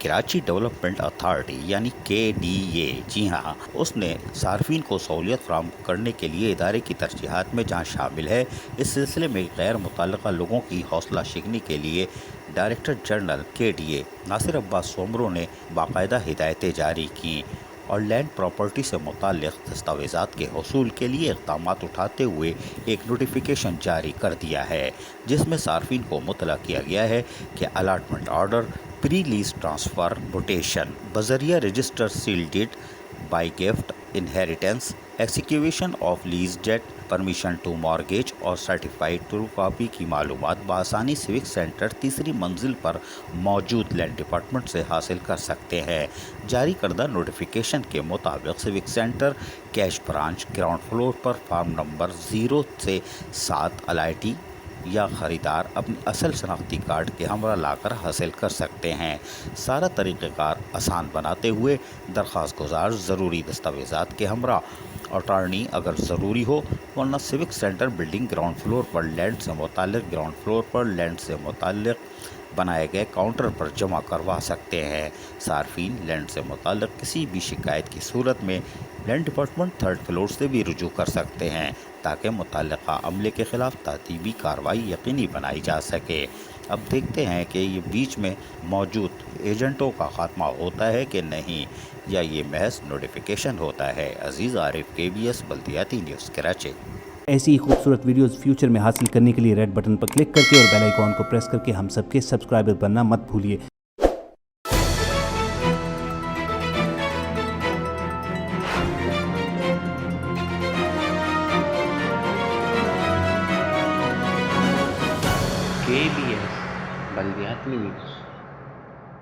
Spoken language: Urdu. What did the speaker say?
کراچی ڈیولپمنٹ اتھارٹی یعنی KDA، جی ہاں، اس نے صارفین کو سہولیت فراہم کرنے کے لیے ادارے کی ترجیحات میں جہاں شامل ہے، اس سلسلے میں غیر متعلقہ لوگوں کی حوصلہ شکنی کے لیے ڈائریکٹر جنرل KDA ناصر عباس سومرو نے باقاعدہ ہدایتیں جاری کیں اور لینڈ پراپرٹی سے متعلق دستاویزات کے حصول کے لیے اقدامات اٹھاتے ہوئے ایک نوٹیفیکیشن جاری کر دیا ہے، جس میں صارفین کو مطلع کیا گیا ہے کہ allotment order, pre lease transfer notation بذریعہ register sale deed, by gift, inheritance, execution of lease date, permission to mortgage اور سرٹیفائیڈ ٹرو کاپی کی معلومات بآسانی سیوک سینٹر تیسری منزل پر موجود لینڈ ڈپارٹمنٹ سے حاصل کر سکتے ہیں۔ جاری کردہ نوٹیفیکیشن کے مطابق civic centre cash branch ground floor پر فارم نمبر 0 سے 7 LIT یا خریدار اپنی اصل شناختی کارڈ کے ہمراہ لا کر حاصل کر سکتے ہیں۔ سارا طریقہ کار آسان بناتے ہوئے درخواست گزار ضروری دستاویزات کے ہمراہ اٹارنی اگر ضروری ہو، ورنہ civic centre building ground floor پر لینڈ سے متعلق گراؤنڈ فلور پر لینڈ سے متعلق بنائے گئے کاؤنٹر پر جمع کروا سکتے ہیں۔ صارفین لینڈ سے متعلق کسی بھی شکایت کی صورت میں لینڈ ڈپارٹمنٹ تھرڈ فلور سے بھی رجوع کر سکتے ہیں تاکہ متعلقہ عملے کے خلاف تادیبی کارروائی یقینی بنائی جا سکے۔ اب دیکھتے ہیں کہ یہ بیچ میں موجود ایجنٹوں کا خاتمہ ہوتا ہے کہ نہیں، یا یہ محض نوٹیفیکیشن ہوتا ہے۔ عزیز عارف، KBS بلدیاتی نیوز، کراچی۔ ایسی ہی خوبصورت ویڈیوز فیوچر میں حاصل کرنے کے لیے ریڈ بٹن پر کلک کر کے اور بیل آئیکن کو پریس کر کے ہم سب کے سبسکرائبر بننا مت بھولیے۔ KBS بلدیاتی نیوز۔